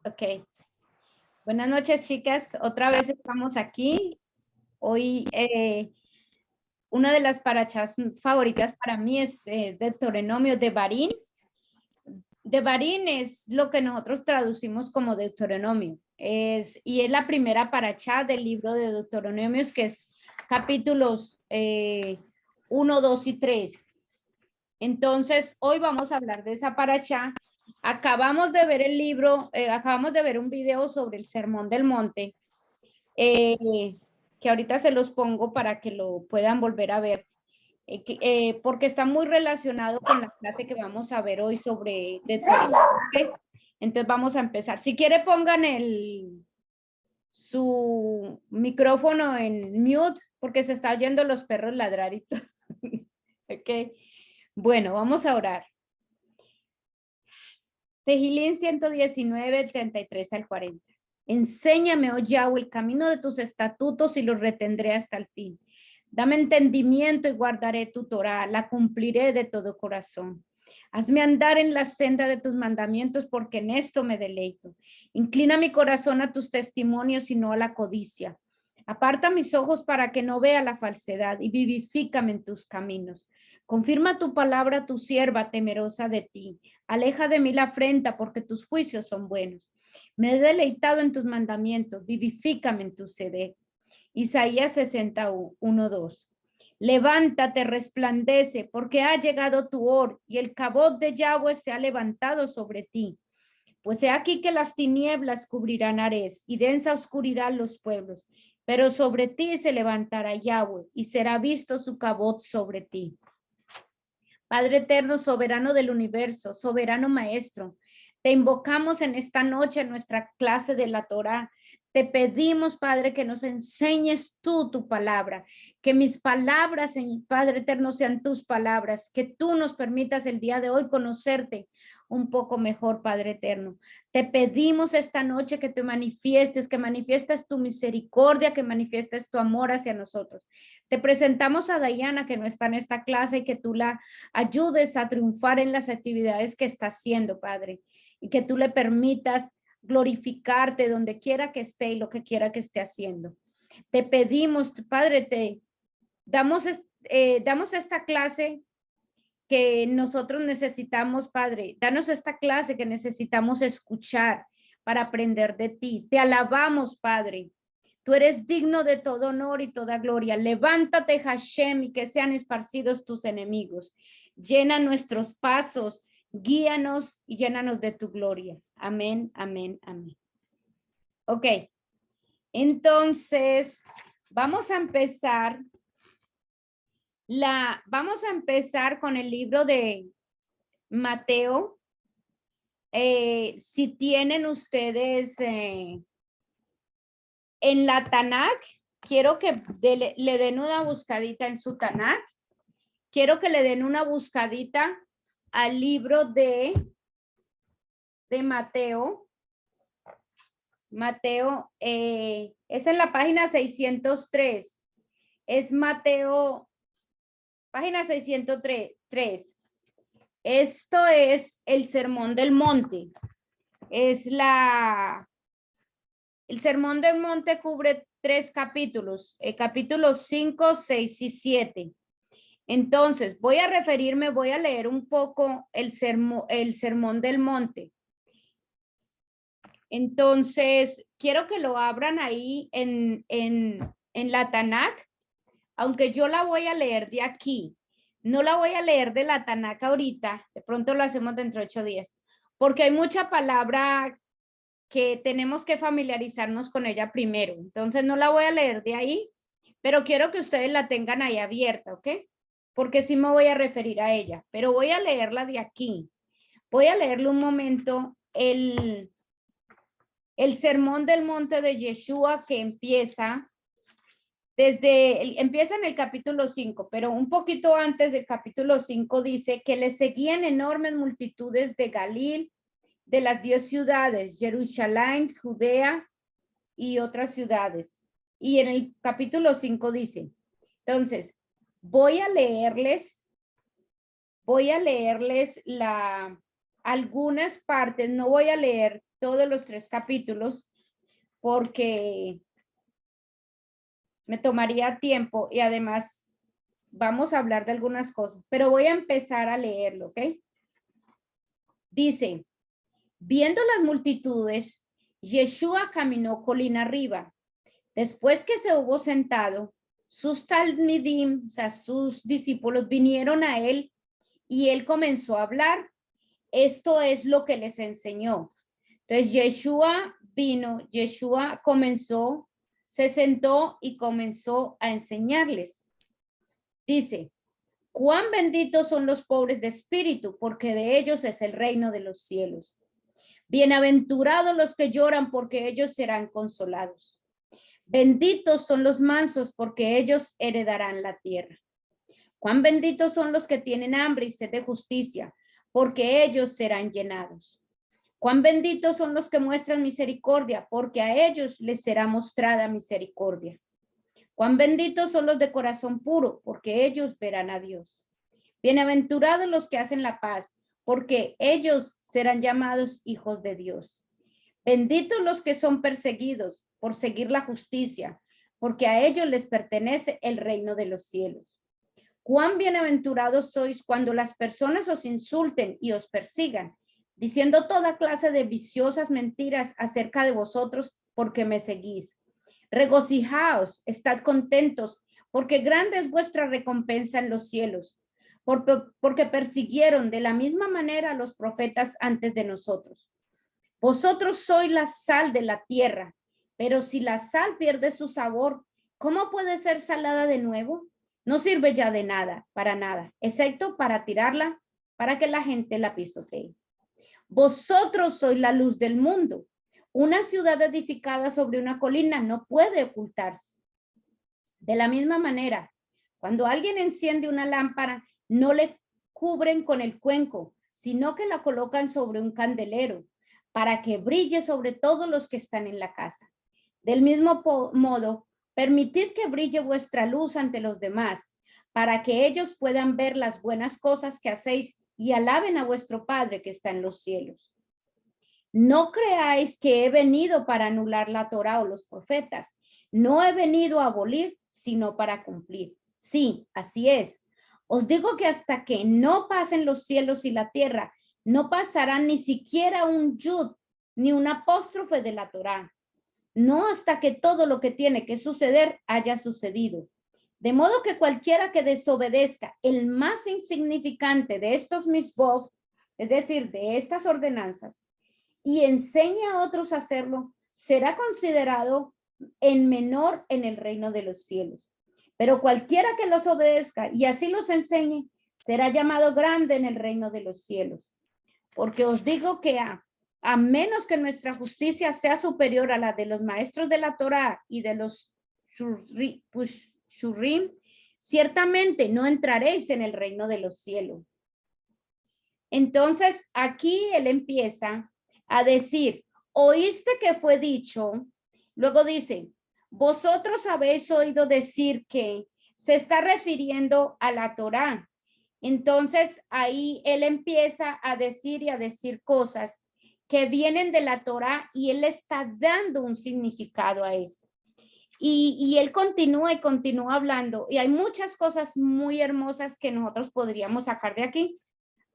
Ok. Buenas noches, chicas. Otra vez estamos aquí. Hoy una de las parachas favoritas para mí es Deuteronomio de Barín. De Barín es lo que nosotros traducimos como Deuteronomio. Y es la primera parachá del libro de Deuteronomios, que es capítulos 1, 2 y 3. Entonces, hoy vamos a hablar de esa parachá. Acabamos de ver el libro, acabamos de ver un video sobre el Sermón del Monte, que ahorita se los pongo para que lo puedan volver a ver, porque está muy relacionado con la clase que vamos a ver hoy sobre Deuteronomio. ¿Okay? Entonces vamos a empezar. Si quiere pongan su micrófono en mute, porque se está oyendo los perros ladrar y todo. Ok. Bueno, vamos a orar. Tehilín 119, 33 al 40. Enséñame, oh Yahweh, el camino de tus estatutos y los retendré hasta el fin. Dame entendimiento y guardaré tu Torah, la cumpliré de todo corazón. Hazme andar en la senda de tus mandamientos, porque en esto me deleito. Inclina mi corazón a tus testimonios y no a la codicia. Aparta mis ojos para que no vea la falsedad y vivifícame en tus caminos. Confirma tu palabra, tu sierva temerosa de ti. Aleja de mí la afrenta, porque tus juicios son buenos. Me he deleitado en tus mandamientos, vivifícame en tu sede. Isaías 61, 2. Levántate, resplandece, porque ha llegado tu hora, y el cabot de Yahweh se ha levantado sobre ti. Pues he aquí que las tinieblas cubrirán Ares, y densa oscuridad los pueblos, pero sobre ti se levantará Yahweh, y será visto su cabot sobre ti. Padre eterno, soberano del universo, soberano maestro, te invocamos en esta noche en nuestra clase de la Torá. Te pedimos, Padre, que nos enseñes tú tu palabra, que mis palabras, Padre eterno, sean tus palabras, que tú nos permitas el día de hoy conocerte un poco mejor, Padre eterno. Te pedimos esta noche que te manifiestes, que manifiestes tu misericordia, que manifiestes tu amor hacia nosotros. Te presentamos a Dayana, que no está en esta clase, y que tú la ayudes a triunfar en las actividades que está haciendo, Padre, y que tú le permitas glorificarte donde quiera que esté y lo que quiera que esté haciendo. Te pedimos, Padre, te damos esta clase que nosotros necesitamos, Padre. Danos esta clase que necesitamos escuchar para aprender de ti. Te alabamos, Padre. Tú eres digno de todo honor y toda gloria. Levántate, Hashem, y que sean esparcidos tus enemigos. Llena nuestros pasos, guíanos y llénanos de tu gloria. Amén, amén, amén. Ok, entonces vamos a empezar con el libro de Mateo. Si tienen ustedes en la Tanakh, quiero que le den una buscadita en su Tanakh. Quiero que le den una buscadita al libro de Mateo. Mateo es en la página 603. Es Mateo, página 603. Esto es el Sermón del Monte. El Sermón del Monte cubre 3 capítulos, capítulos 5, 6 y 7. Entonces, voy a leer un poco el Sermón del Monte. Entonces, quiero que lo abran ahí en la Tanakh, aunque yo la voy a leer de aquí. No la voy a leer de la Tanakh ahorita, de pronto lo hacemos dentro de 8 días, porque hay mucha palabra que tenemos que familiarizarnos con ella primero. Entonces, no la voy a leer de ahí, pero quiero que ustedes la tengan ahí abierta, ¿ok? Porque sí me voy a referir a ella, pero voy a leerla de aquí. Voy a leerle un momento el Sermón del Monte de Yeshua, que empieza en el capítulo 5, pero un poquito antes del capítulo 5 dice que le seguían enormes multitudes de Galil, de las 10 ciudades, Jerusalén, Judea y otras ciudades. Y en el capítulo 5 dice, entonces, voy a leerles algunas partes, no voy a leer todos los 3 capítulos porque me tomaría tiempo y además vamos a hablar de algunas cosas, pero voy a empezar a leerlo, ¿ok? Dice, viendo las multitudes, Yeshua caminó colina arriba. Después que se hubo sentado, sus talmidim, o sea, sus discípulos vinieron a él y él comenzó a hablar. Esto es lo que les enseñó. Entonces, Yeshua comenzó, se sentó y comenzó a enseñarles. Dice, cuán benditos son los pobres de espíritu, porque de ellos es el reino de los cielos. Bienaventurados los que lloran, porque ellos serán consolados. Benditos son los mansos, porque ellos heredarán la tierra. Cuán benditos son los que tienen hambre y sed de justicia, porque ellos serán llenados. Cuán benditos son los que muestran misericordia, porque a ellos les será mostrada misericordia. Cuán benditos son los de corazón puro, porque ellos verán a Dios. Bienaventurados los que hacen la paz, porque ellos serán llamados hijos de Dios. Benditos los que son perseguidos por seguir la justicia, porque a ellos les pertenece el reino de los cielos. Cuán bienaventurados sois cuando las personas os insulten y os persigan, diciendo toda clase de viciosas mentiras acerca de vosotros porque me seguís. Regocijaos, estad contentos, porque grande es vuestra recompensa en los cielos, porque persiguieron de la misma manera a los profetas antes de nosotros. Vosotros sois la sal de la tierra, pero si la sal pierde su sabor, ¿cómo puede ser salada de nuevo? No sirve ya de nada, para nada, excepto para tirarla, para que la gente la pisotee. Vosotros sois la luz del mundo. Una ciudad edificada sobre una colina no puede ocultarse. De la misma manera, cuando alguien enciende una lámpara, no le cubren con el cuenco, sino que la colocan sobre un candelero, para que brille sobre todos los que están en la casa. Del mismo modo, permitid que brille vuestra luz ante los demás, para que ellos puedan ver las buenas cosas que hacéis y alaben a vuestro Padre que está en los cielos. No creáis que he venido para anular la Torá o los profetas. No he venido a abolir, sino para cumplir. Sí, así es. Os digo que hasta que no pasen los cielos y la tierra, no pasarán ni siquiera un yud, ni un apóstrofe de la Torá. No hasta que todo lo que tiene que suceder haya sucedido. De modo que cualquiera que desobedezca el más insignificante de estos misbov, es decir, de estas ordenanzas, y enseña a otros a hacerlo, será considerado en menor en el reino de los cielos. Pero cualquiera que los obedezca y así los enseñe, será llamado grande en el reino de los cielos. Porque os digo que a menos que nuestra justicia sea superior a la de los maestros de la Torá y de los shurim, ciertamente no entraréis en el reino de los cielos. Entonces, aquí él empieza a decir, oíste que fue dicho, luego dice, vosotros habéis oído decir que se está refiriendo a la Torá. Entonces ahí él empieza a decir y a decir cosas que vienen de la Torá y él está dando un significado a esto. Y él continúa y continúa hablando y hay muchas cosas muy hermosas que nosotros podríamos sacar de aquí,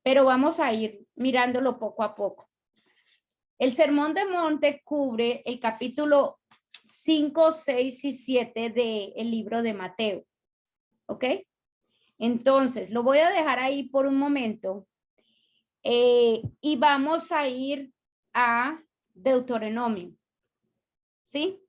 pero vamos a ir mirándolo poco a poco. El Sermón del Monte cubre el capítulo 5, 6 y 7 del libro de Mateo. ¿Ok? Entonces, lo voy a dejar ahí por un momento y vamos a ir a Deuteronomio. ¿Sí?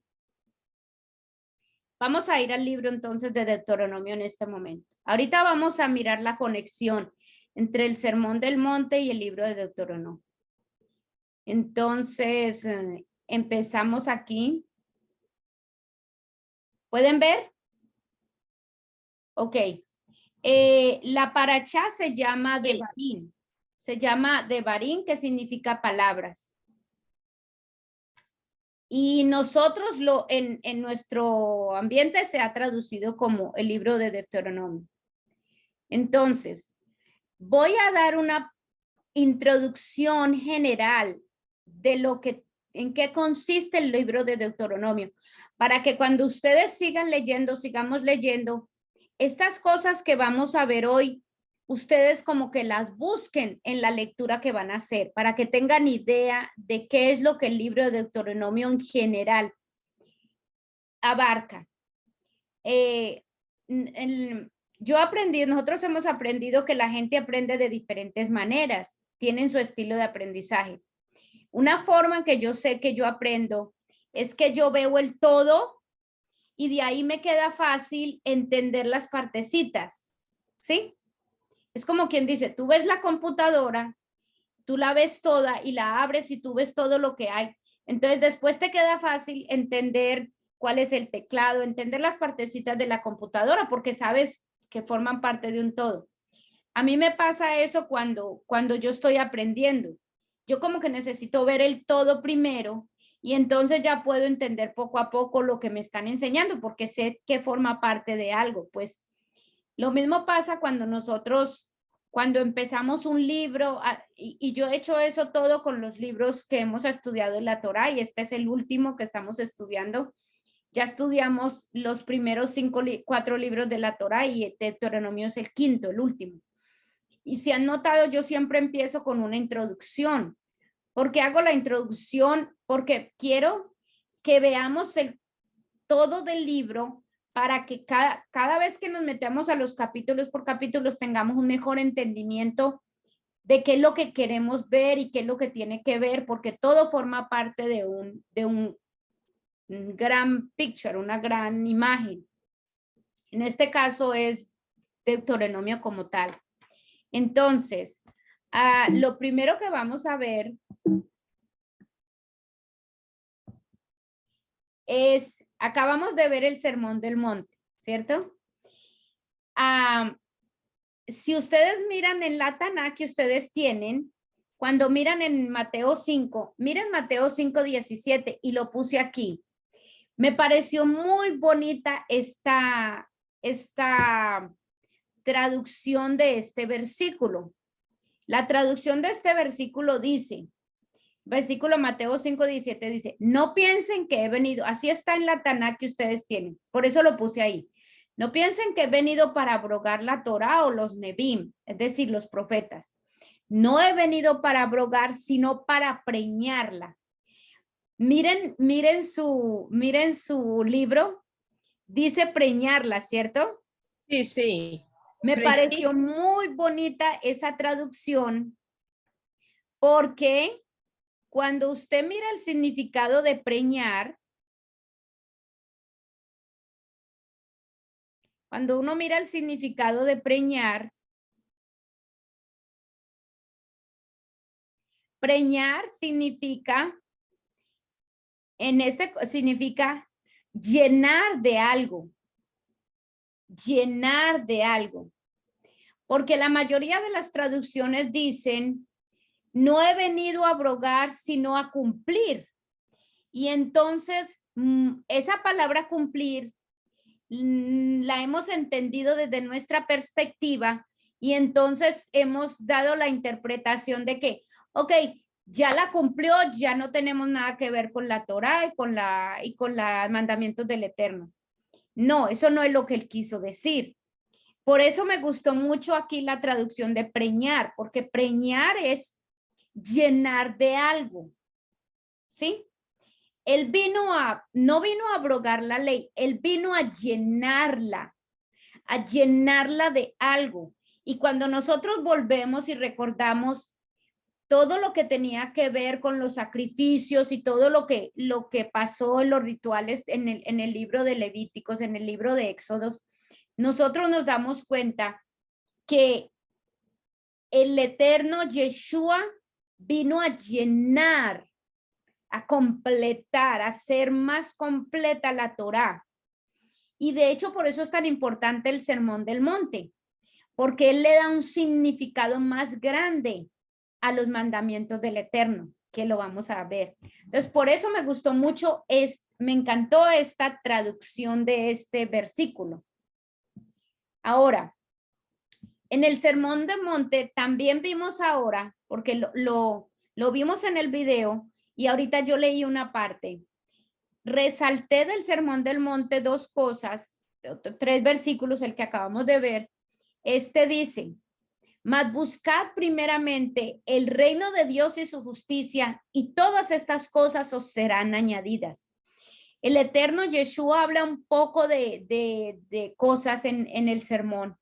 Vamos a ir al libro entonces de Deuteronomio en este momento. Ahorita vamos a mirar la conexión entre el Sermón del Monte y el libro de Deuteronomio. Entonces, empezamos aquí. ¿Pueden ver? Ok. La parachá se llama Devarim. Se llama Devarim, que significa palabras. Y nosotros en nuestro ambiente se ha traducido como el libro de Deuteronomio. Entonces, voy a dar una introducción general de en qué consiste el libro de Deuteronomio, para que cuando ustedes sigan leyendo, sigamos leyendo, estas cosas que vamos a ver hoy, ustedes como que las busquen en la lectura que van a hacer, para que tengan idea de qué es lo que el libro de Deuteronomio en general abarca. Nosotros hemos aprendido que la gente aprende de diferentes maneras, tienen su estilo de aprendizaje. Una forma en que yo sé que yo aprendo es que yo veo el todo y de ahí me queda fácil entender las partecitas, ¿sí? Es como quien dice, tú ves la computadora, tú la ves toda y la abres y tú ves todo lo que hay. Entonces después te queda fácil entender cuál es el teclado, entender las partecitas de la computadora porque sabes que forman parte de un todo. A mí me pasa eso cuando yo estoy aprendiendo. Yo como que necesito ver el todo primero y entonces ya puedo entender poco a poco lo que me están enseñando porque sé que forma parte de algo. Pues lo mismo pasa cuando empezamos un libro, y yo he hecho eso todo con los libros que hemos estudiado en la Torá, y este es el último que estamos estudiando. Ya estudiamos los primeros 4 libros de la Torá y Deuteronomio es el quinto, el último. Y si han notado, yo siempre empiezo con una introducción. ¿Por qué hago la introducción? Porque quiero que veamos el todo del libro para que cada vez que nos metamos a los capítulos por capítulos tengamos un mejor entendimiento de qué es lo que queremos ver y qué es lo que tiene que ver, porque todo forma parte de un gran picture, una gran imagen. En este caso es Deuteronomio como tal. Entonces, lo primero que vamos a ver es, acabamos de ver el Sermón del Monte, ¿cierto? Si ustedes miran en la Taná que ustedes tienen, cuando miran en Mateo 5, miren Mateo 5:17 y lo puse aquí. Me pareció muy bonita esta traducción de este versículo. La traducción de este versículo dice, versículo Mateo 5:17 dice, no piensen que he venido, así está en la Taná que ustedes tienen, por eso lo puse ahí. No piensen que he venido para abrogar la Torá o los Nebim, es decir, los profetas. No he venido para abrogar, sino para preñarla. Miren su libro, dice preñarla, ¿cierto? Sí, sí. Me pareció muy bonita esa traducción porque cuando usted mira el significado de preñar, cuando uno mira el significado de preñar significa, significa llenar de algo, llenar de algo. Porque la mayoría de las traducciones dicen, no he venido a abrogar, sino a cumplir. Y entonces, esa palabra cumplir la hemos entendido desde nuestra perspectiva y entonces hemos dado la interpretación de que, ok, ya la cumplió, ya no tenemos nada que ver con la Torá y con los mandamientos del Eterno. No, eso no es lo que él quiso decir. Por eso me gustó mucho aquí la traducción de preñar, porque preñar es llenar de algo, ¿sí? Él no vino a abrogar la ley, él vino a llenarla de algo. Y cuando nosotros volvemos y recordamos todo lo que tenía que ver con los sacrificios y todo lo que pasó en los rituales en el libro de Levíticos, en el libro de Éxodos, nosotros nos damos cuenta que el eterno Yeshua vino a llenar, a completar, a hacer más completa la Torá. Y de hecho, por eso es tan importante el Sermón del Monte, porque él le da un significado más grande a los mandamientos del Eterno, que lo vamos a ver. Entonces, por eso me gustó mucho, me encantó esta traducción de este versículo. Ahora, en el Sermón del Monte también vimos ahora porque lo vimos en el video y ahorita yo leí una parte. Resalté del Sermón del Monte dos cosas, 3 versículos, el que acabamos de ver. Este dice, mas buscad primeramente el reino de Dios y su justicia, y todas estas cosas os serán añadidas. El eterno Yeshua habla un poco de cosas en el sermón,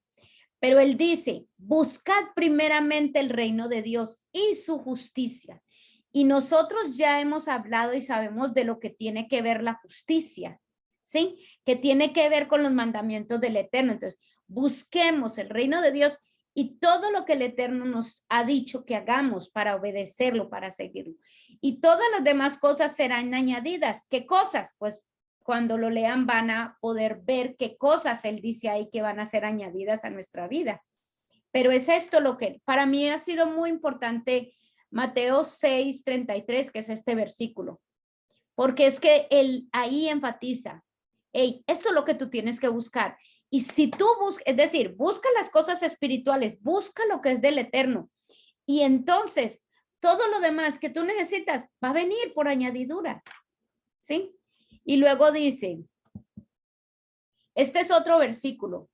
pero él dice, buscad primeramente el reino de Dios y su justicia. Y nosotros ya hemos hablado y sabemos de lo que tiene que ver la justicia, ¿sí? Que tiene que ver con los mandamientos del Eterno. Entonces, busquemos el reino de Dios y todo lo que el Eterno nos ha dicho que hagamos para obedecerlo, para seguirlo. Y todas las demás cosas serán añadidas. ¿Qué cosas? Pues cuando lo lean van a poder ver qué cosas él dice ahí que van a ser añadidas a nuestra vida. Pero es esto lo que para mí ha sido muy importante, Mateo 6:33, que es este versículo, porque es que él ahí enfatiza, hey, esto es lo que tú tienes que buscar. Y si tú buscas, es decir, busca las cosas espirituales, busca lo que es del Eterno. Y entonces, todo lo demás que tú necesitas va a venir por añadidura, ¿sí? Y luego dice, este es otro versículo,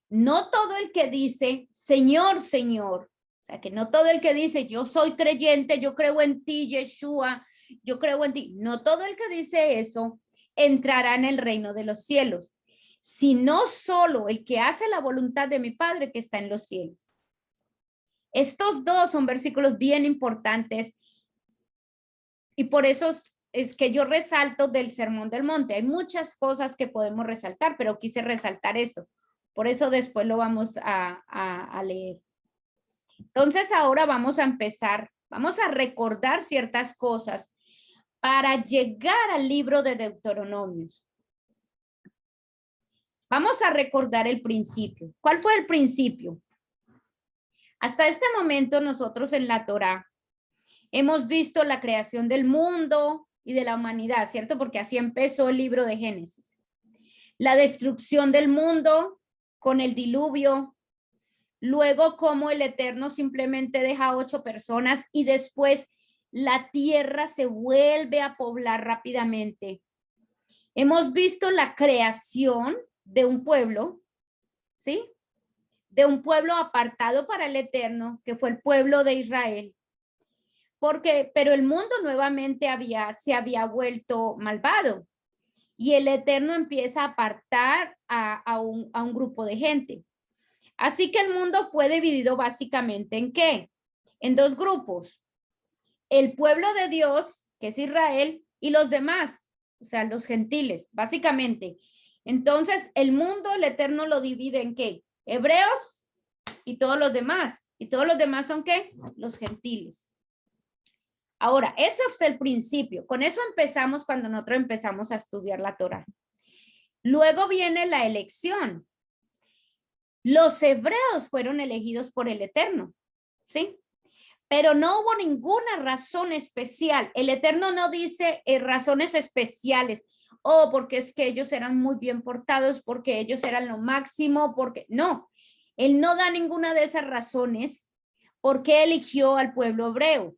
no todo el que dice, Señor, Señor, o sea, que no todo el que dice, yo soy creyente, yo creo en ti, Yeshua, yo creo en ti, no todo el que dice eso entrará en el reino de los cielos, sino solo el que hace la voluntad de mi Padre que está en los cielos. Estos dos son versículos bien importantes y por eso es que yo resalto del Sermón del Monte. Hay muchas cosas que podemos resaltar, pero quise resaltar esto. Por eso después lo vamos a leer. Entonces ahora vamos a empezar, vamos a recordar ciertas cosas para llegar al libro de Deuteronomios. Vamos a recordar el principio. ¿Cuál fue el principio? Hasta este momento nosotros en la Torá hemos visto la creación del mundo y de la humanidad, ¿cierto? Porque así empezó el libro de Génesis. La destrucción del mundo con el diluvio, luego cómo el Eterno simplemente deja a 8 personas y después la tierra se vuelve a poblar rápidamente. Hemos visto la creación de un pueblo, ¿sí? De un pueblo apartado para el Eterno, que fue el pueblo de Israel. Pero el mundo nuevamente se había vuelto malvado y el Eterno empieza a apartar a un grupo de gente. Así que el mundo fue dividido básicamente ¿en qué? En 2 grupos. El pueblo de Dios, que es Israel, y los demás, o sea, los gentiles, básicamente. Entonces, el mundo, el Eterno lo divide ¿en qué? Hebreos y todos los demás. ¿Y todos los demás son qué? Los gentiles. Ahora, ese es el principio. Con eso empezamos cuando nosotros empezamos a estudiar la Torá. Luego viene la elección. Los hebreos fueron elegidos por el Eterno, ¿sí? Pero no hubo ninguna razón especial. El Eterno no dice razones especiales. Oh, porque es que ellos eran muy bien portados, porque ellos eran lo máximo, porque no. Él no da ninguna de esas razones porque eligió al pueblo hebreo.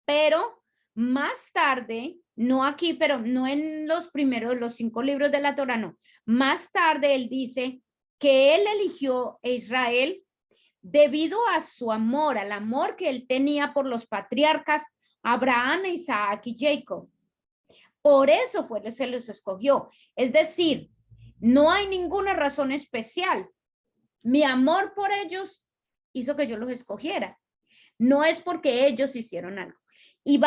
Pero más tarde, no aquí, pero no en los 5 libros de la Torá, no. Más tarde él dice que él eligió a Israel debido a su amor, al amor que él tenía por los patriarcas Abraham, Isaac y Jacob. Por eso se los escogió. Es decir, no hay ninguna razón especial. Mi amor por ellos hizo que yo los escogiera. No es porque ellos hicieron algo. Y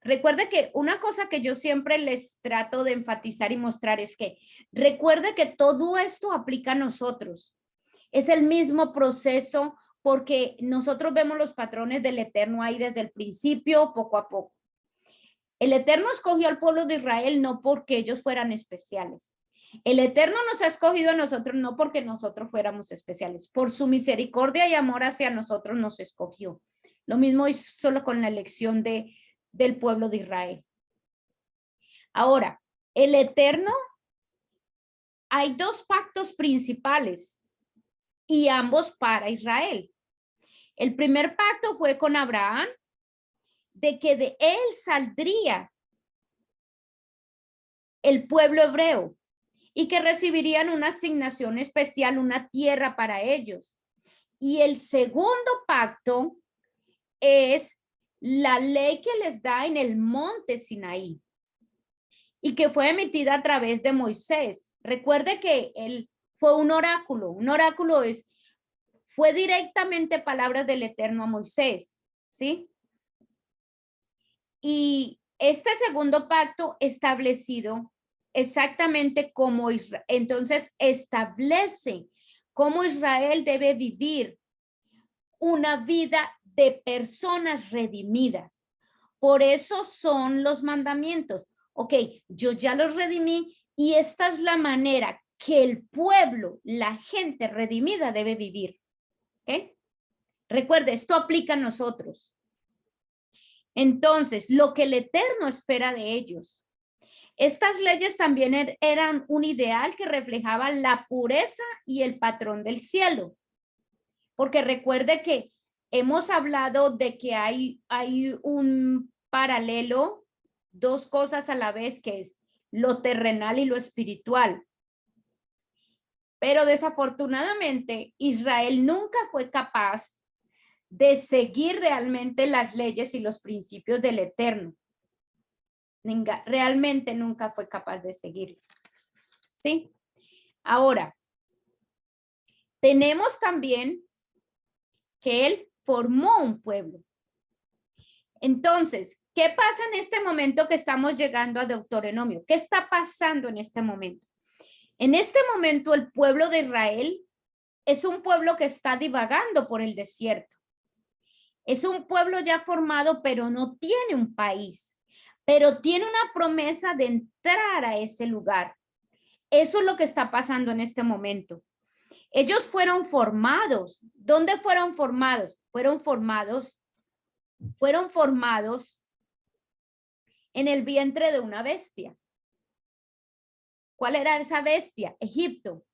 recuerde que una cosa que yo siempre les trato de enfatizar y mostrar es que recuerde que todo esto aplica a nosotros. Es el mismo proceso porque nosotros vemos los patrones del Eterno ahí desde el principio, poco a poco. El Eterno escogió al pueblo de Israel no porque ellos fueran especiales. El Eterno nos ha escogido a nosotros no porque nosotros fuéramos especiales. Por su misericordia y amor hacia nosotros nos escogió. Lo mismo hizo solo con la elección del pueblo de Israel. Ahora, el Eterno, hay 2 pactos principales y ambos para Israel. El primer pacto fue con Abraham, de que de él saldría el pueblo hebreo y que recibirían una asignación especial, una tierra para ellos. Y el segundo pacto es la ley que les da en el monte Sinaí y que fue emitida a través de Moisés. Recuerde que él fue un oráculo fue directamente palabras del Eterno a Moisés, ¿sí? Y este segundo pacto establecido exactamente como Israel, entonces establece cómo Israel debe vivir una vida de personas redimidas. Por eso son los mandamientos. Ok, yo ya los redimí y esta es la manera que el pueblo, la gente redimida debe vivir. ¿Ok? Recuerde, esto aplica a nosotros. Entonces, lo que el Eterno espera de ellos. Estas leyes también eran un ideal que reflejaba la pureza y el patrón del cielo. Porque recuerde que hemos hablado de que hay un paralelo, dos cosas a la vez, que es lo terrenal y lo espiritual. Pero desafortunadamente, Israel nunca fue capaz de seguir realmente las leyes y los principios del Eterno. Realmente nunca fue capaz de seguirlo. ¿Sí? Ahora, tenemos también que él formó un pueblo. Entonces, ¿qué pasa en este momento que estamos llegando a Deuteronomio? ¿Qué está pasando en este momento? En este momento, el pueblo de Israel es un pueblo que está divagando por el desierto. Es un pueblo ya formado, pero no tiene un país, pero tiene una promesa de entrar a ese lugar. Eso es lo que está pasando en este momento. Ellos fueron formados. ¿Dónde fueron formados? Fueron formados en el vientre de una bestia. ¿Cuál era esa bestia? Egipto.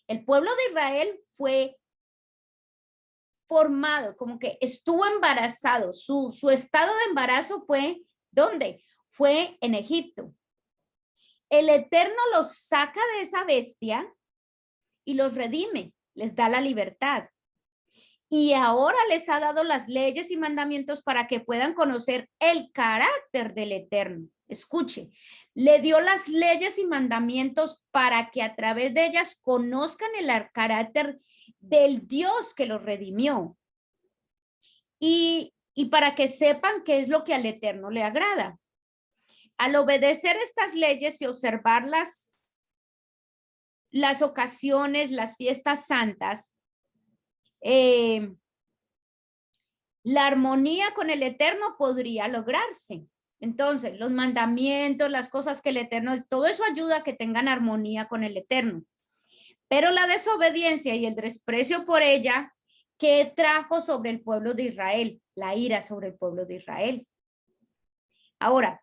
El pueblo de Israel fue formado, como que estuvo embarazado. Su estado de embarazo fue, ¿dónde? Fue en Egipto. El Eterno los saca de esa bestia y los redime, les da la libertad. Y ahora les ha dado las leyes y mandamientos para que puedan conocer el carácter del Eterno. Escuche, le dio las leyes y mandamientos para que a través de ellas conozcan el carácter del Dios que los redimió. Y para que sepan qué es lo que al Eterno le agrada. Al obedecer estas leyes y observar las ocasiones, las fiestas santas, la armonía con el Eterno podría lograrse. Entonces, los mandamientos, las cosas que el Eterno, todo eso ayuda a que tengan armonía con el Eterno. Pero la desobediencia y el desprecio por ella, ¿qué trajo sobre el pueblo de Israel? La ira sobre el pueblo de Israel. Ahora,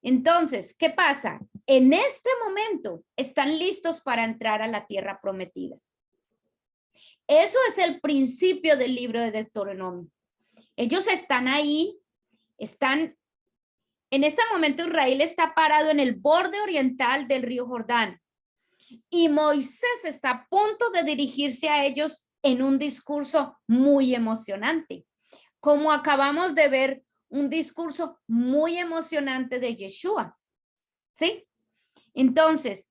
entonces, ¿qué pasa? En este momento están listos para entrar a la tierra prometida. Eso es el principio del libro de Deuteronomio. Ellos están ahí, en este momento Israel está parado en el borde oriental del río Jordán y Moisés está a punto de dirigirse a ellos en un discurso muy emocionante, como acabamos de ver un discurso muy emocionante de Yeshua, ¿sí? Entonces,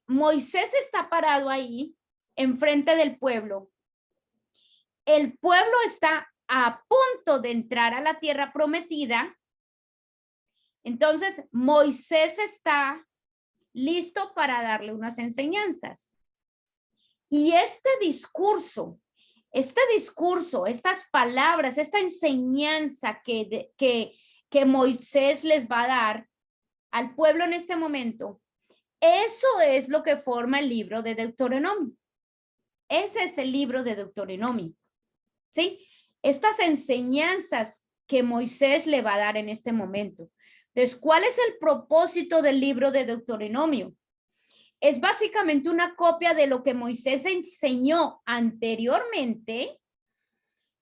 Moisés está parado ahí enfrente del pueblo. El pueblo está a punto de entrar a la tierra prometida. Entonces, Moisés está listo para darle unas enseñanzas. Y este discurso, estas palabras, esta enseñanza que Moisés les va a dar al pueblo en este momento, eso es lo que forma el libro de Deuteronomio. Ese es el libro de Deuteronomio. ¿Sí? Estas enseñanzas que Moisés le va a dar en este momento. Entonces, ¿cuál es el propósito del libro de Deuteronomio? Es básicamente una copia de lo que Moisés enseñó anteriormente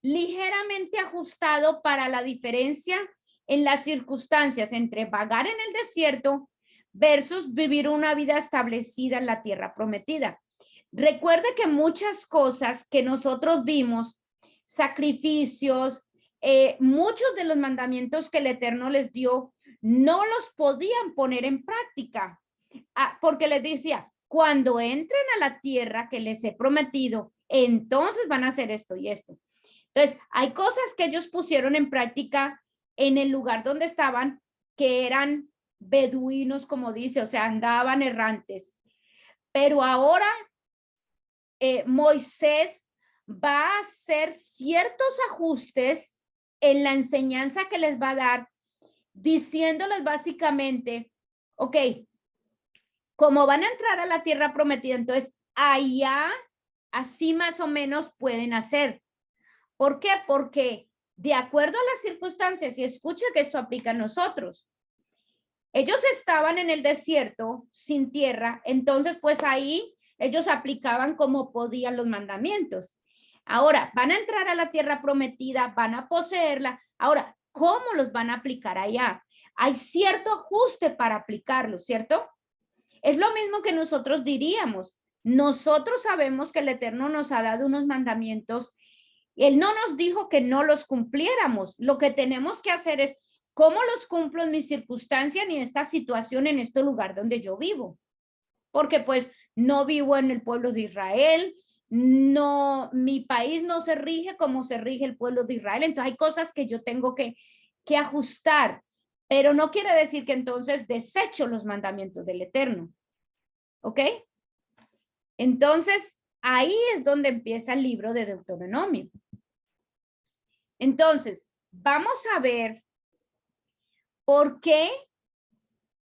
ligeramente ajustado para la diferencia en las circunstancias entre vagar en el desierto versus vivir una vida establecida en la tierra prometida. Recuerde que muchas cosas que nosotros vimos, sacrificios, muchos de los mandamientos que el Eterno les dio, no los podían poner en práctica, porque les decía, cuando entren a la tierra que les he prometido, entonces van a hacer esto y esto. Entonces, hay cosas que ellos pusieron en práctica en el lugar donde estaban, que eran beduinos, como dice, o sea, andaban errantes. Pero ahora Moisés va a hacer ciertos ajustes en la enseñanza que les va a dar, diciéndoles básicamente, ok, como van a entrar a la tierra prometida, entonces allá así más o menos pueden hacer. ¿Por qué? Porque de acuerdo a las circunstancias, y escucha que esto aplica a nosotros, ellos estaban en el desierto sin tierra, entonces pues ahí ellos aplicaban como podían los mandamientos. Ahora van a entrar a la tierra prometida, van a poseerla. Ahora, ¿cómo los van a aplicar allá? Hay cierto ajuste para aplicarlo, ¿cierto? Es lo mismo que nosotros diríamos. Nosotros sabemos que el Eterno nos ha dado unos mandamientos. Él no nos dijo que no los cumpliéramos. Lo que tenemos que hacer es, ¿cómo los cumplo en mi circunstancia ni esta situación en este lugar donde yo vivo? Porque pues no vivo en el pueblo de Israel, no, mi país no se rige como se rige el pueblo de Israel, entonces hay cosas que yo tengo que ajustar, pero no quiere decir que entonces desecho los mandamientos del Eterno, ¿ok? Entonces, ahí es donde empieza el libro de Deuteronomio. Entonces, vamos a ver por qué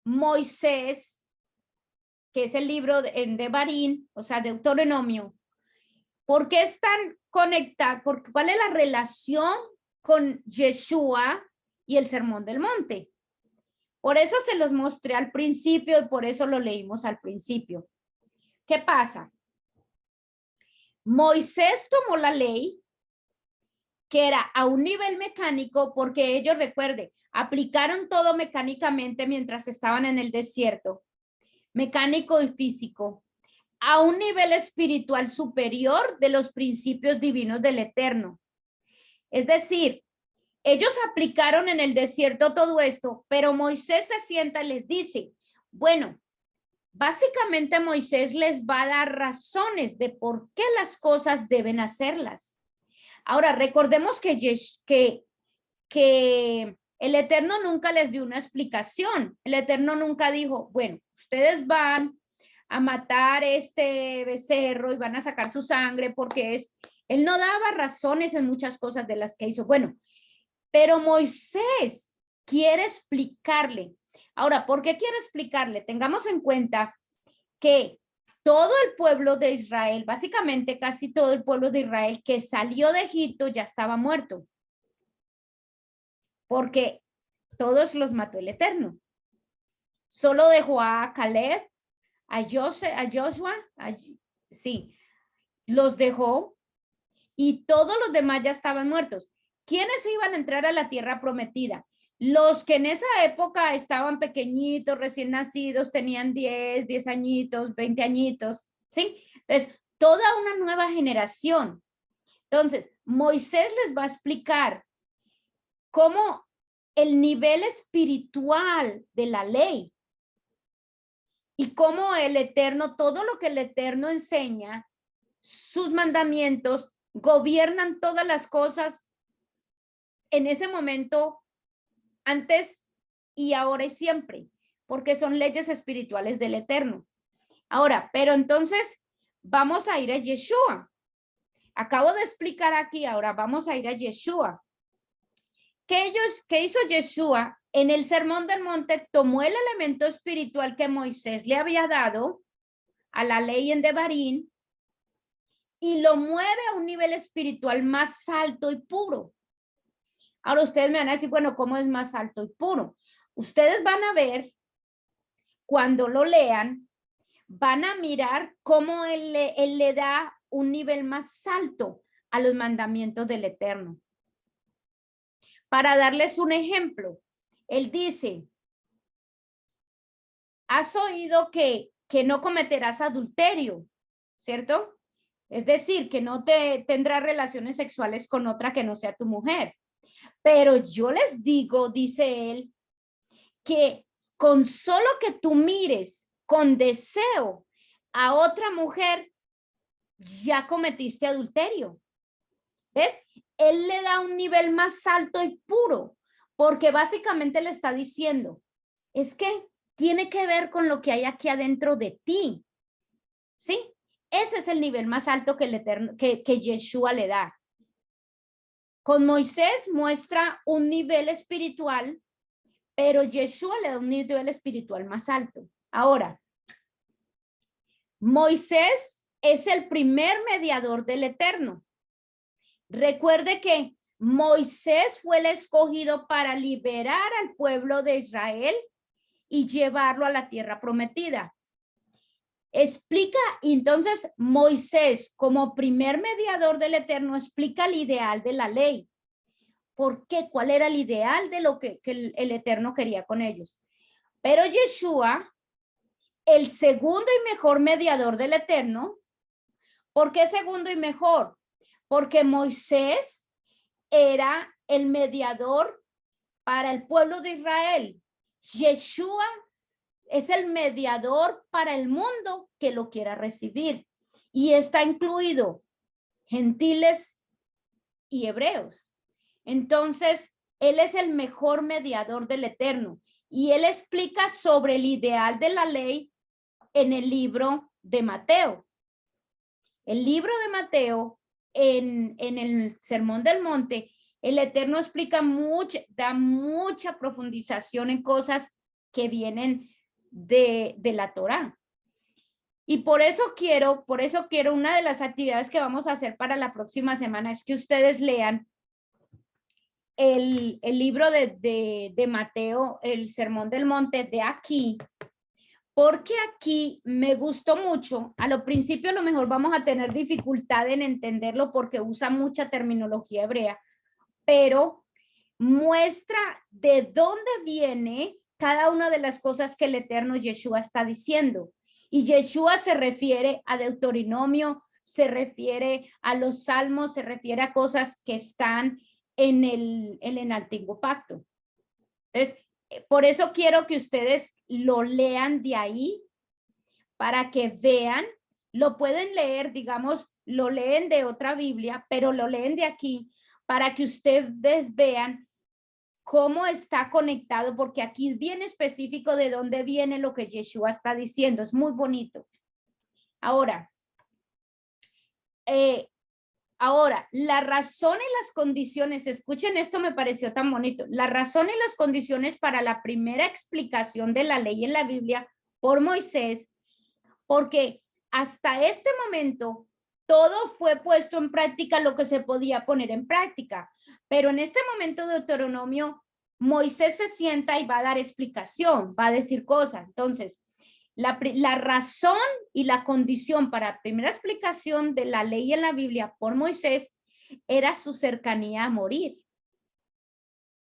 Moisés, que es el libro de Devarim, o sea, Deuteronomio, ¿por qué están conectados? ¿Cuál es la relación con Yeshua y el Sermón del Monte? Por eso se los mostré al principio y por eso lo leímos al principio. ¿Qué pasa? Moisés tomó la ley, que era a un nivel mecánico, porque ellos, recuerde, aplicaron todo mecánicamente mientras estaban en el desierto, mecánico y físico, a un nivel espiritual superior de los principios divinos del Eterno. Es decir, ellos aplicaron en el desierto todo esto, pero Moisés se sienta y les dice, bueno, básicamente Moisés les va a dar razones de por qué las cosas deben hacerlas. Ahora, recordemos que el Eterno nunca les dio una explicación. El Eterno nunca dijo, bueno, ustedes van a matar este becerro y van a sacar su sangre porque es... Él no daba razones en muchas cosas de las que hizo. Bueno, pero Moisés quiere explicarle. Ahora, ¿por qué quiere explicarle? Tengamos en cuenta que todo el pueblo de Israel, básicamente casi todo el pueblo de Israel que salió de Egipto ya estaba muerto. Porque todos los mató el Eterno. Solo dejó a Caleb, a Joshua, sí, los dejó y todos los demás ya estaban muertos. ¿Quiénes iban a entrar a la tierra prometida? Los que en esa época estaban pequeñitos, recién nacidos, tenían 10 añitos, 20 añitos, ¿sí? Entonces, toda una nueva generación. Entonces, Moisés les va a explicar cómo el nivel espiritual de la ley y cómo el Eterno, todo lo que el Eterno enseña, sus mandamientos, gobiernan todas las cosas en ese momento, antes y ahora y siempre, porque son leyes espirituales del Eterno. Ahora, pero entonces vamos a ir a Yeshua. Acabo de explicar aquí, ahora vamos a ir a Yeshua. ¿Qué hizo Yeshua? En el Sermón del Monte tomó el elemento espiritual que Moisés le había dado a la ley en Devarim y lo mueve a un nivel espiritual más alto y puro. Ahora ustedes me van a decir, bueno, ¿cómo es más alto y puro? Ustedes van a ver, cuando lo lean, van a mirar cómo él le da un nivel más alto a los mandamientos del Eterno. Para darles un ejemplo, él dice, has oído que no cometerás adulterio, ¿cierto? Es decir, que no te tendrás relaciones sexuales con otra que no sea tu mujer. Pero yo les digo, dice él, que con solo que tú mires con deseo a otra mujer, ya cometiste adulterio. ¿Ves? Él le da un nivel más alto y puro, porque básicamente le está diciendo, es que tiene que ver con lo que hay aquí adentro de ti. ¿Sí? Ese es el nivel más alto que el Eterno, que Yeshua le da. Con Moisés muestra un nivel espiritual, pero Yeshua le da un nivel espiritual más alto. Ahora, Moisés es el primer mediador del Eterno. Recuerde que Moisés fue el escogido para liberar al pueblo de Israel y llevarlo a la tierra prometida. Explica, entonces, Moisés, como primer mediador del Eterno, explica el ideal de la ley. ¿Por qué? ¿Cuál era el ideal de lo que el Eterno quería con ellos? Pero Yeshua, el segundo y mejor mediador del Eterno, ¿por qué segundo y mejor? Porque Moisés era el mediador para el pueblo de Israel. Yeshua es el mediador para el mundo que lo quiera recibir. Y está incluido gentiles y hebreos. Entonces, él es el mejor mediador del Eterno. Y él explica sobre el ideal de la ley en el libro de Mateo. El libro de Mateo, en el Sermón del Monte, el Eterno explica mucho, da mucha profundización en cosas que vienen de la Torá. Y por eso quiero, una de las actividades que vamos a hacer para la próxima semana es que ustedes lean el libro de Mateo, el Sermón del Monte de aquí, porque aquí me gustó mucho. A lo principio a lo mejor vamos a tener dificultad en entenderlo porque usa mucha terminología hebrea, pero muestra de dónde viene cada una de las cosas que el Eterno Yeshua está diciendo. Y Yeshua se refiere a Deuteronomio, se refiere a los salmos, se refiere a cosas que están en el Antiguo Pacto. Entonces, por eso quiero que ustedes lo lean de ahí para que vean, lo pueden leer, digamos, lo leen de otra Biblia, pero lo leen de aquí para que ustedes vean cómo está conectado, porque aquí es bien específico de dónde viene lo que Yeshua está diciendo. Es muy bonito. Ahora, la razón y las condiciones, escuchen esto, me pareció tan bonito. La razón y las condiciones para la primera explicación de la ley en la Biblia por Moisés, porque hasta este momento todo fue puesto en práctica lo que se podía poner en práctica. Pero en este momento de Deuteronomio, Moisés se sienta y va a dar explicación, va a decir cosas. Entonces, la razón y la condición para la primera explicación de la ley en la Biblia por Moisés era su cercanía a morir.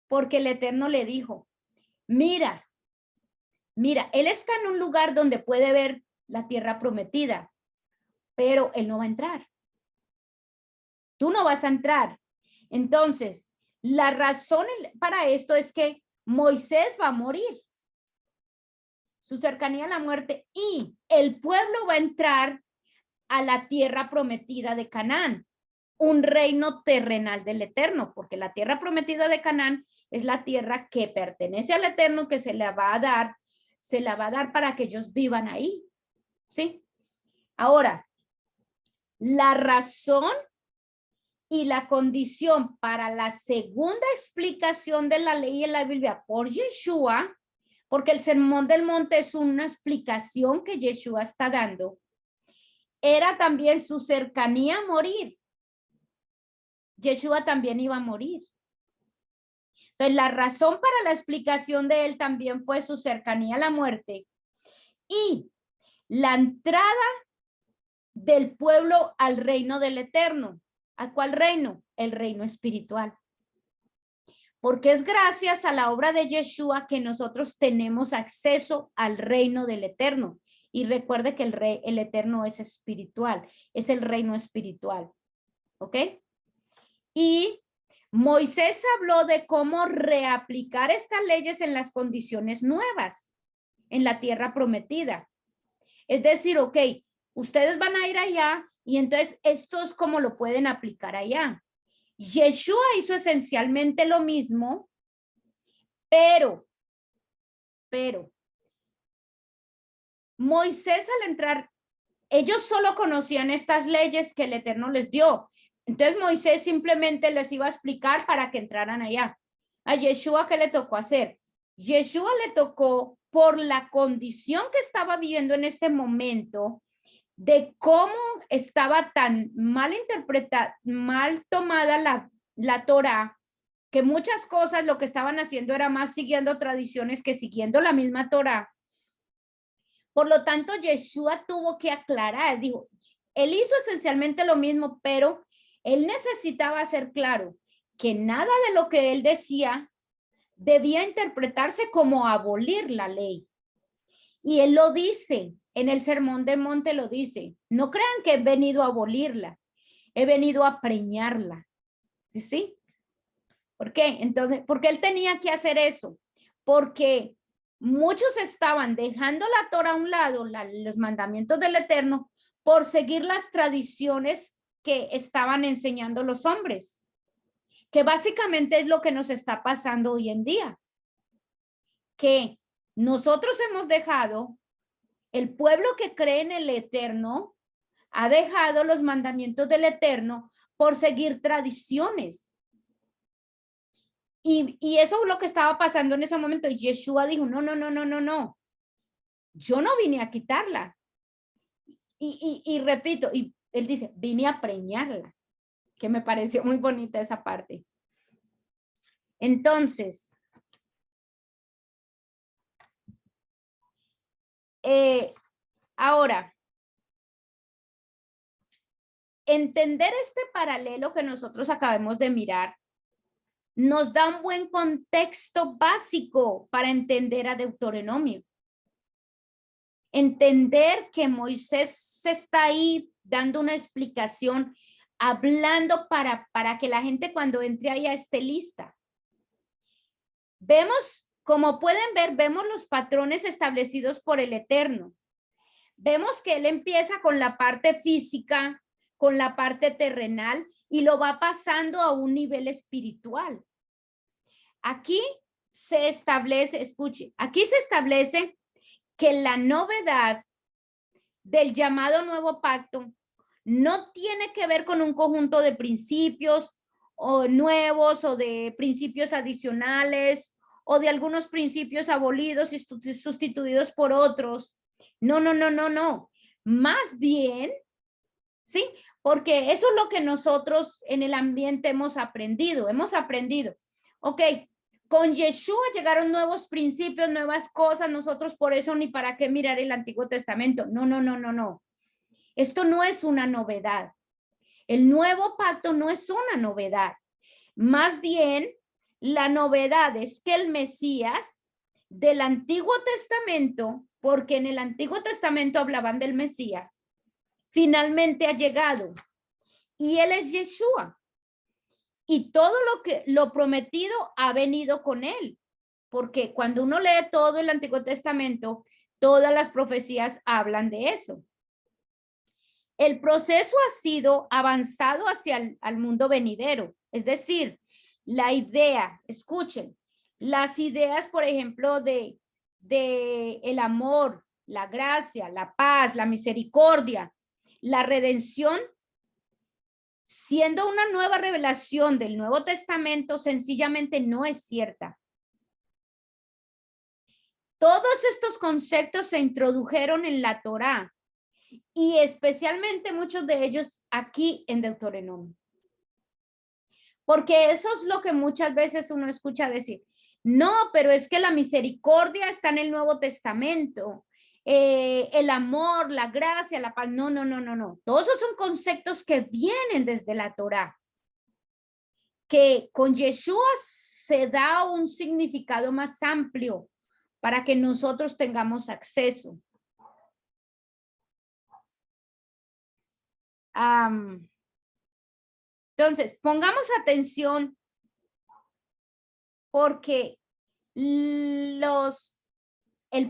Porque el Eterno le dijo, mira, él está en un lugar donde puede ver la tierra prometida, pero él no va a entrar. Tú no vas a entrar. Entonces, la razón para esto es que Moisés va a morir, su cercanía a la muerte, y el pueblo va a entrar a la tierra prometida de Canaán, un reino terrenal del Eterno, porque la tierra prometida de Canaán es la tierra que pertenece al Eterno, que se la va a dar para que ellos vivan ahí. ¿Sí? Ahora, la razón y la condición para la segunda explicación de la ley en la Biblia por Yeshua, porque el Sermón del Monte es una explicación que Yeshua está dando, era también su cercanía a morir. Yeshua también iba a morir. Entonces, la razón para la explicación de él también fue su cercanía a la muerte y la entrada del pueblo al reino del Eterno. ¿A cuál reino? El reino espiritual. Porque es gracias a la obra de Yeshua que nosotros tenemos acceso al reino del Eterno. Y recuerde que el Eterno es espiritual, es el reino espiritual. ¿Ok? Y Moisés habló de cómo reaplicar estas leyes en las condiciones nuevas, en la tierra prometida. Es decir, ok, ustedes van a ir allá y entonces esto es como lo pueden aplicar allá. Yeshua hizo esencialmente lo mismo, pero Moisés al entrar, ellos solo conocían estas leyes que el Eterno les dio. Entonces Moisés simplemente les iba a explicar para que entraran allá. A Yeshua, ¿qué le tocó hacer? Yeshua le tocó, por la condición que estaba viviendo en ese momento, de cómo estaba tan mal interpretada, mal tomada la Torá, que muchas cosas lo que estaban haciendo era más siguiendo tradiciones que siguiendo la misma Torá. Por lo tanto, Yeshua tuvo que aclarar, dijo, él hizo esencialmente lo mismo, pero él necesitaba hacer claro que nada de lo que él decía debía interpretarse como abolir la ley. Y él lo dice, en el Sermón del Monte lo dice, no crean que he venido a abolirla, he venido a preñarla. ¿Sí? ¿Por qué? Entonces, ¿por qué él tenía que hacer eso? Porque muchos estaban dejando la Torah a un lado, los mandamientos del Eterno, por seguir las tradiciones que estaban enseñando los hombres, que básicamente es lo que nos está pasando hoy en día, que nosotros hemos dejado, el pueblo que cree en el Eterno ha dejado los mandamientos del Eterno por seguir tradiciones. Y eso es lo que estaba pasando en ese momento. Y Yeshua dijo, no. Yo no vine a quitarla. Y repito, y él dice, vine a preñarla, que me pareció muy bonita esa parte. Entonces, ahora, entender este paralelo que nosotros acabamos de mirar nos da un buen contexto básico para entender a Deuteronomio. Entender que Moisés está ahí dando una explicación, hablando para que la gente cuando entre allá esté lista. Vemos, como pueden ver, vemos los patrones establecidos por el Eterno. Vemos que él empieza con la parte física, con la parte terrenal y lo va pasando a un nivel espiritual. Aquí se establece, escuche, aquí se establece que la novedad del llamado nuevo pacto no tiene que ver con un conjunto de principios o nuevos o de principios adicionales o de algunos principios abolidos y sustituidos por otros. No. Más bien, ¿sí? Porque eso es lo que nosotros en el ambiente hemos aprendido. Ok, con Yeshua llegaron nuevos principios, nuevas cosas, nosotros por eso ni para qué mirar el Antiguo Testamento. No. Esto no es una novedad. El nuevo pacto no es una novedad. Más bien, la novedad es que el Mesías del Antiguo Testamento, porque en el Antiguo Testamento hablaban del Mesías, finalmente ha llegado. Y él es Yeshua. Y todo lo prometido ha venido con él. Porque cuando uno lee todo el Antiguo Testamento, todas las profecías hablan de eso. El proceso ha sido avanzado hacia el mundo venidero. Es decir, la idea, escuchen, las ideas, por ejemplo, de el amor, la gracia, la paz, la misericordia, la redención, siendo una nueva revelación del Nuevo Testamento, sencillamente no es cierta. Todos estos conceptos se introdujeron en la Torá y especialmente muchos de ellos aquí en Deuteronomio. Porque eso es lo que muchas veces uno escucha decir. No, pero es que la misericordia está en el Nuevo Testamento. el amor, la gracia, la paz. No, no, no, no, no. Todos esos son conceptos que vienen desde la Torá, que con Yeshua se da un significado más amplio para que nosotros tengamos acceso. Entonces, pongamos atención porque el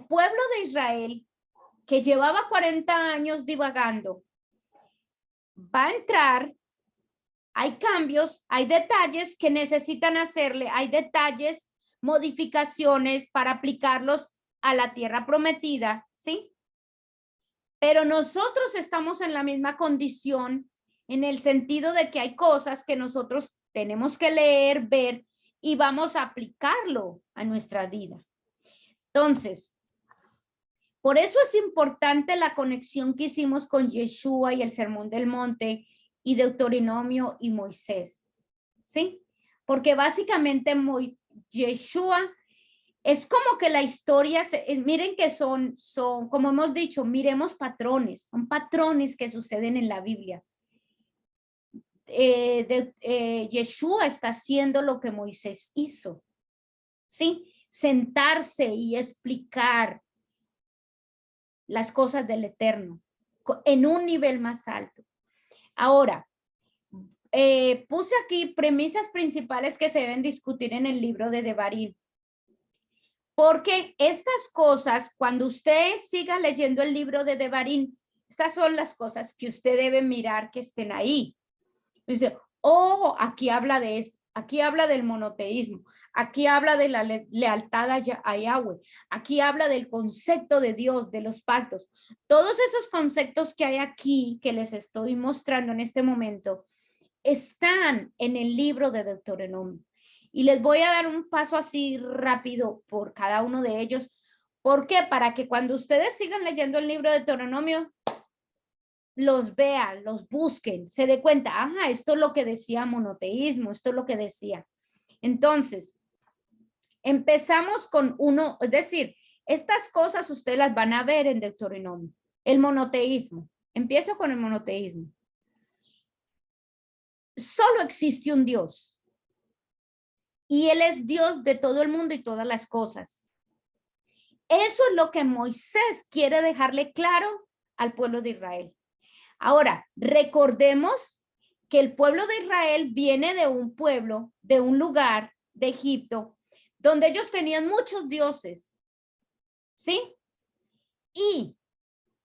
pueblo de Israel, que llevaba 40 años divagando, va a entrar, hay cambios, hay detalles que necesitan hacerle, hay detalles, modificaciones para aplicarlos a la tierra prometida, ¿sí? Pero nosotros estamos en la misma condición en el sentido de que hay cosas que nosotros tenemos que leer, ver y vamos a aplicarlo a nuestra vida. Entonces, por eso es importante la conexión que hicimos con Yeshua y el Sermón del Monte y Deuteronomio y Moisés, ¿sí? Porque básicamente Yeshua es como que la historia, miren que son, como hemos dicho, miremos patrones, son patrones que suceden en la Biblia. Yeshua está haciendo lo que Moisés hizo, ¿sí? Sentarse y explicar las cosas del Eterno en un nivel más alto. Ahora, puse aquí premisas principales que se deben discutir en el libro de Devarim. Porque estas cosas, cuando usted siga leyendo el libro de Devarim, estas son las cosas que usted debe mirar que estén ahí. Dice, oh, aquí habla de esto, aquí habla del monoteísmo, aquí habla de la lealtad a Yahweh, aquí habla del concepto de Dios, de los pactos. Todos esos conceptos que hay aquí, que les estoy mostrando en este momento, están en el libro de Deuteronomio. Y les voy a dar un paso así rápido por cada uno de ellos. ¿Por qué? Para que cuando ustedes sigan leyendo el libro de Deuteronomio, los vean, los busquen, se dé cuenta, ajá, esto es lo que decía monoteísmo, esto es lo que decía. Entonces, empezamos con uno, es decir, estas cosas ustedes las van a ver en Deuteronomio. El monoteísmo, empiezo con el monoteísmo. Solo existe un Dios. Y Él es Dios de todo el mundo y todas las cosas. Eso es lo que Moisés quiere dejarle claro al pueblo de Israel. Ahora, recordemos que el pueblo de Israel viene de un pueblo, de un lugar de Egipto, donde ellos tenían muchos dioses, ¿sí? Y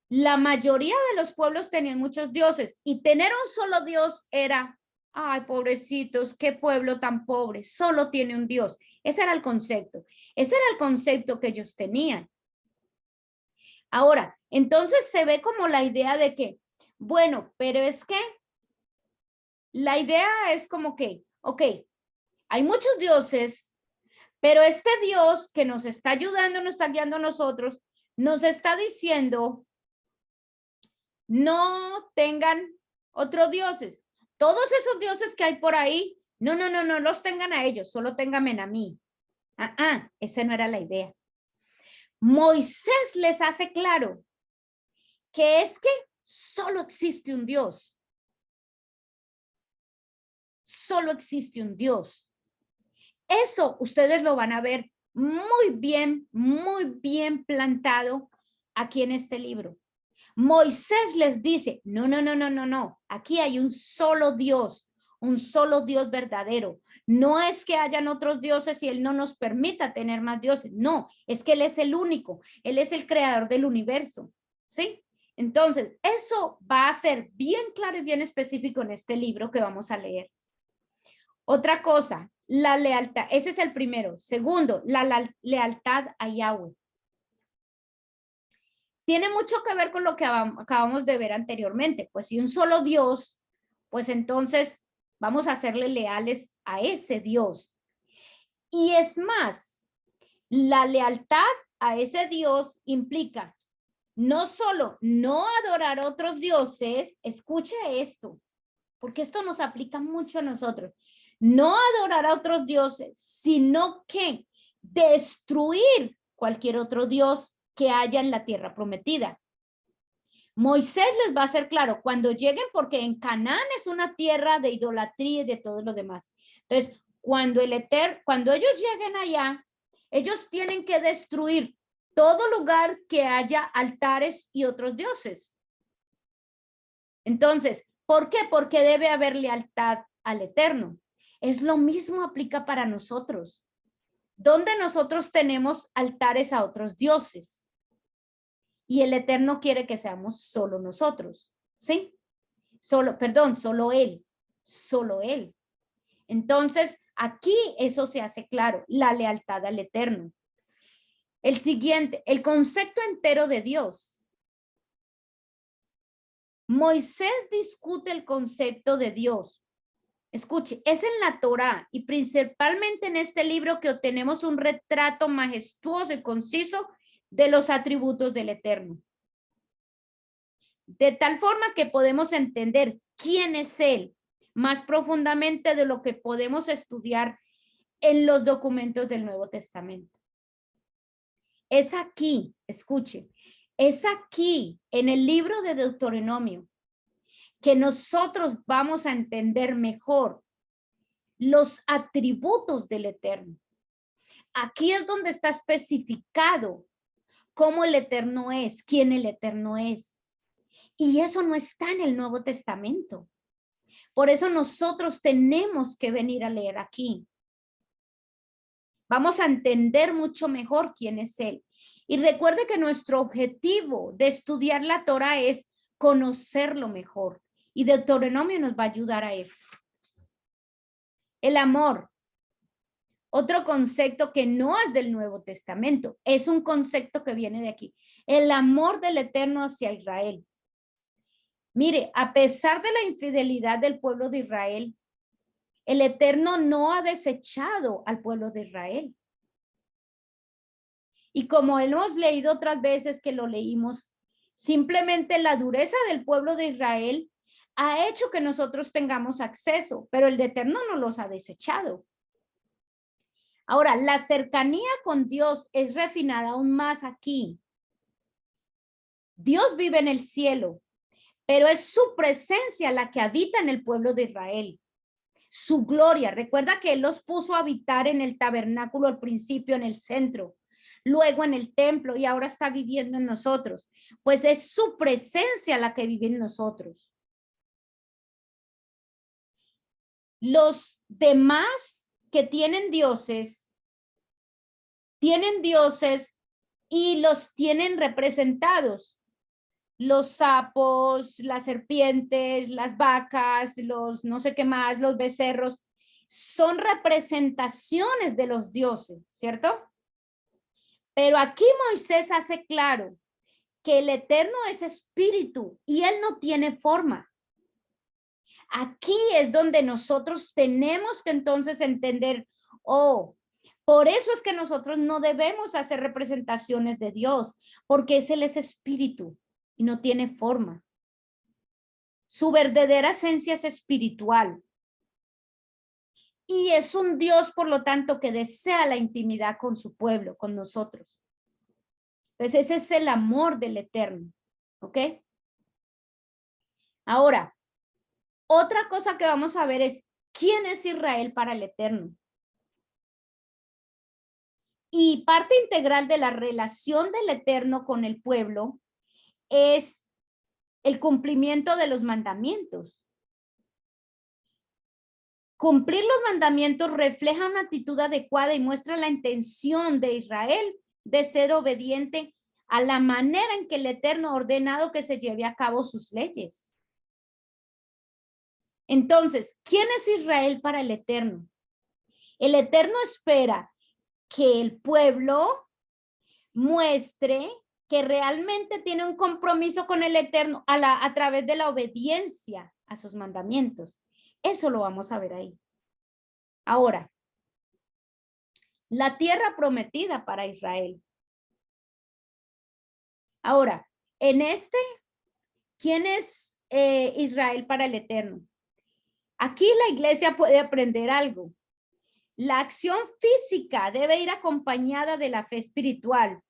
la mayoría de los pueblos tenían muchos dioses y tener un solo Dios era, ay, pobrecitos, qué pueblo tan pobre, solo tiene un Dios. Ese era el concepto. Ese era el concepto que ellos tenían. Ahora, entonces se ve como la idea de que, bueno, pero es que la idea es como que, ok, hay muchos dioses, pero este Dios que nos está ayudando, nos está guiando a nosotros, nos está diciendo, no tengan otros dioses. Todos esos dioses que hay por ahí, no los tengan a ellos, solo ténganme a mí. Esa no era la idea. Moisés les hace claro que es que solo existe un Dios. Solo existe un Dios. Eso ustedes lo van a ver muy bien plantado aquí en este libro. Moisés les dice, no, aquí hay un solo Dios verdadero. No es que hayan otros dioses y Él no nos permita tener más dioses, no, es que Él es el único, Él es el creador del universo, ¿sí? Entonces, eso va a ser bien claro y bien específico en este libro que vamos a leer. Otra cosa, la lealtad, ese es el primero. Segundo, la lealtad a Yahweh. Tiene mucho que ver con lo que acabamos de ver anteriormente. Pues si un solo Dios, pues entonces vamos a serle leales a ese Dios. Y es más, la lealtad a ese Dios implica no solo no adorar a otros dioses, escuche esto, porque esto nos aplica mucho a nosotros, no adorar a otros dioses, sino que destruir cualquier otro Dios que haya en la tierra prometida. Moisés les va a hacer claro cuando lleguen, porque en Canaán es una tierra de idolatría y de todo lo demás. Entonces, cuando ellos lleguen allá, ellos tienen que destruir todo lugar que haya altares y otros dioses. Entonces, ¿por qué? Porque debe haber lealtad al Eterno. Es lo mismo aplica para nosotros. Donde nosotros tenemos altares a otros dioses. Y el Eterno quiere que seamos solo nosotros, ¿sí? Solo Él, solo Él. Entonces, aquí eso se hace claro, la lealtad al Eterno. El siguiente, el concepto entero de Dios. Moisés discute el concepto de Dios. Escuche, es en la Torá y principalmente en este libro que obtenemos un retrato majestuoso y conciso de los atributos del Eterno. De tal forma que podemos entender quién es Él más profundamente de lo que podemos estudiar en los documentos del Nuevo Testamento. Es aquí, escuche, es aquí en el libro de Deuteronomio que nosotros vamos a entender mejor los atributos del Eterno. Aquí es donde está especificado cómo el Eterno es, quién el Eterno es. Y eso no está en el Nuevo Testamento. Por eso nosotros tenemos que venir a leer aquí. Vamos a entender mucho mejor quién es Él. Y recuerde que nuestro objetivo de estudiar la Torah es conocerlo mejor. Y Deuteronomio nos va a ayudar a eso. El amor. Otro concepto que no es del Nuevo Testamento. Es un concepto que viene de aquí. El amor del Eterno hacia Israel. Mire, a pesar de la infidelidad del pueblo de Israel, el Eterno no ha desechado al pueblo de Israel. Y como hemos leído otras veces que lo leímos, simplemente la dureza del pueblo de Israel ha hecho que nosotros tengamos acceso, pero el Eterno no los ha desechado. Ahora, la cercanía con Dios es refinada aún más aquí. Dios vive en el cielo, pero es su presencia la que habita en el pueblo de Israel. Su gloria, recuerda que Él los puso a habitar en el tabernáculo al principio, en el centro, luego en el templo y ahora está viviendo en nosotros. Pues es su presencia la que vive en nosotros. Los demás que tienen dioses y los tienen representados. Los sapos, las serpientes, las vacas, los no sé qué más, los becerros, son representaciones de los dioses, ¿cierto? Pero aquí Moisés hace claro que el Eterno es espíritu y Él no tiene forma. Aquí es donde nosotros tenemos que entonces entender, por eso es que nosotros no debemos hacer representaciones de Dios, porque Él es espíritu y no tiene forma. Su verdadera esencia es espiritual. Y es un Dios, por lo tanto, que desea la intimidad con su pueblo, con nosotros. Entonces, ese es el amor del Eterno. ¿Ok? Ahora, otra cosa que vamos a ver es, ¿quién es Israel para el Eterno? Y parte integral de la relación del Eterno con el pueblo es el cumplimiento de los mandamientos. Cumplir los mandamientos refleja una actitud adecuada y muestra la intención de Israel de ser obediente a la manera en que el Eterno ha ordenado que se lleve a cabo sus leyes. Entonces, ¿quién es Israel para el Eterno? El Eterno espera que el pueblo muestre que realmente tiene un compromiso con el Eterno a través de la obediencia a sus mandamientos. Eso lo vamos a ver ahí. Ahora, la tierra prometida para Israel. Ahora, ¿quién es Israel para el Eterno? Aquí la iglesia puede aprender algo. La acción física debe ir acompañada de la fe espiritual.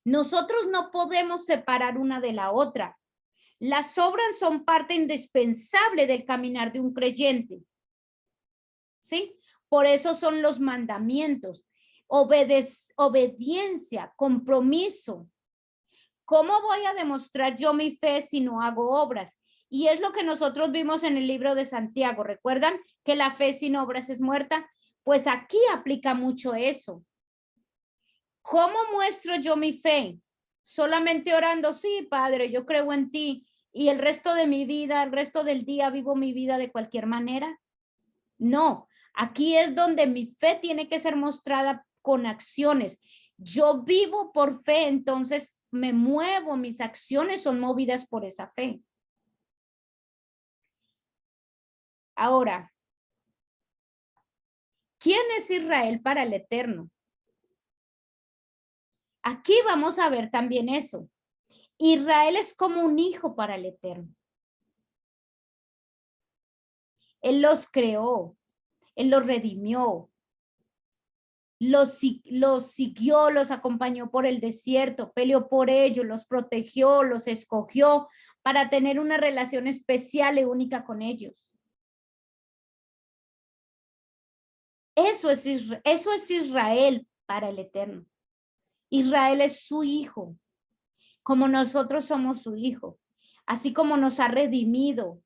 Nosotros no podemos separar una de la otra. Las obras son parte indispensable del caminar de un creyente. ¿Sí? Por eso son los mandamientos. Obediencia, compromiso. ¿Cómo voy a demostrar yo mi fe si no hago obras? Y es lo que nosotros vimos en el libro de Santiago. ¿Recuerdan que la fe sin obras es muerta? Pues aquí aplica mucho eso. ¿Cómo muestro yo mi fe? Solamente orando, sí, Padre, yo creo en ti. Y el resto de mi vida, el resto del día vivo mi vida de cualquier manera. No, aquí es donde mi fe tiene que ser mostrada con acciones. Yo vivo por fe, entonces me muevo, mis acciones son movidas por esa fe. Ahora, ¿quién es Israel para el Eterno? Aquí vamos a ver también eso. Israel es como un hijo para el Eterno. Él los creó, Él los redimió, los siguió, los acompañó por el desierto, peleó por ellos, los protegió, los escogió para tener una relación especial y única con ellos. Eso es Israel para el Eterno. Israel es su hijo, como nosotros somos su hijo, así como nos ha redimido,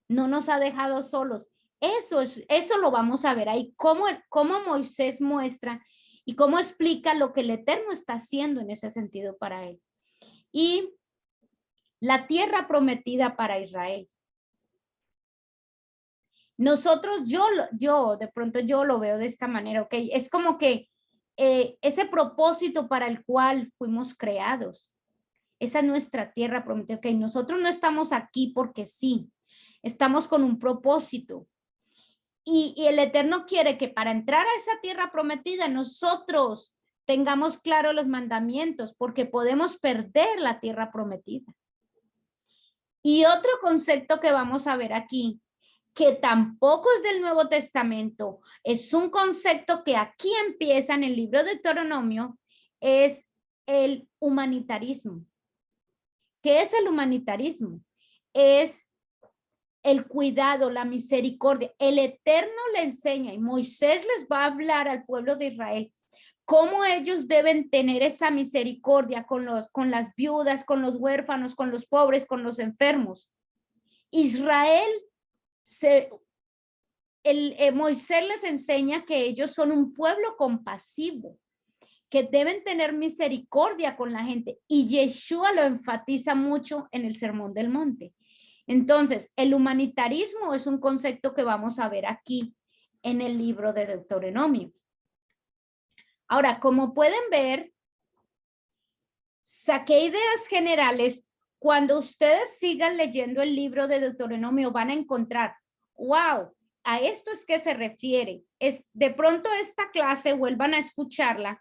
no nos ha dejado solos. Eso lo vamos a ver ahí, cómo Moisés muestra y cómo explica lo que el Eterno está haciendo en ese sentido para él. Y la tierra prometida para Israel. Nosotros, de pronto yo lo veo de esta manera, ¿ok? Es como que ese propósito para el cual fuimos creados. Esa es nuestra tierra prometida, ¿ok? Nosotros no estamos aquí porque sí, estamos con un propósito. Y el Eterno quiere que para entrar a esa tierra prometida nosotros tengamos claro los mandamientos porque podemos perder la tierra prometida. Y otro concepto que vamos a ver aquí, que tampoco es del Nuevo Testamento, es un concepto que aquí empieza en el libro de Deuteronomio, es el humanitarismo. ¿Qué es el humanitarismo? Es el cuidado, la misericordia. El Eterno le enseña y Moisés les va a hablar al pueblo de Israel cómo ellos deben tener esa misericordia con las viudas, con los huérfanos, con los pobres, con los enfermos. Israel, Moisés les enseña que ellos son un pueblo compasivo, que deben tener misericordia con la gente. Y Yeshua lo enfatiza mucho en el Sermón del Monte. Entonces, el humanitarismo es un concepto que vamos a ver aquí en el libro de Deuteronomio. Ahora, como pueden ver, saqué ideas generales. Cuando ustedes sigan leyendo el libro de Deuteronomio, van a encontrar, wow, a esto es que se refiere. De pronto esta clase vuelvan a escucharla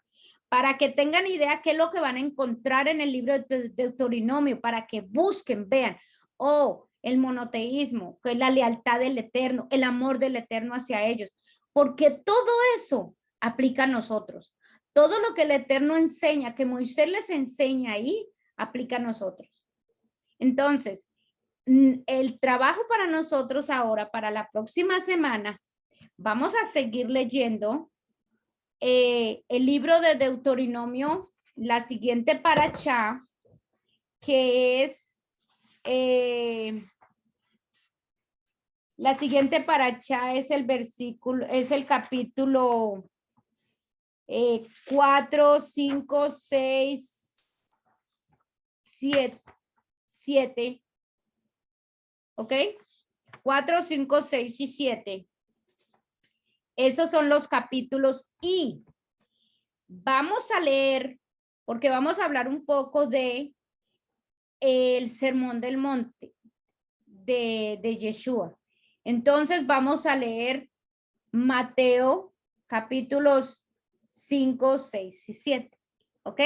para que tengan idea qué es lo que van a encontrar en el libro de Deuteronomio, para que busquen, vean, el monoteísmo, que es la lealtad del Eterno, el amor del Eterno hacia ellos, porque todo eso aplica a nosotros. Todo lo que el Eterno enseña, que Moisés les enseña ahí, aplica a nosotros. Entonces, el trabajo para nosotros ahora, para la próxima semana, vamos a seguir leyendo el libro de Deuteronomio, la siguiente parashá, que es la siguiente parashá es el versículo, es el capítulo 4, 5, 6, 7, ¿ok? 4, 5, 6 y 7. Esos son los capítulos y vamos a leer, porque vamos a hablar un poco de el Sermón del Monte de Yeshua. Entonces vamos a leer Mateo capítulos 5, 6 y 7. ¿Ok?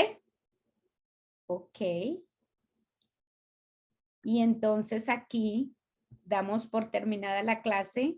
Ok. Y entonces aquí damos por terminada la clase.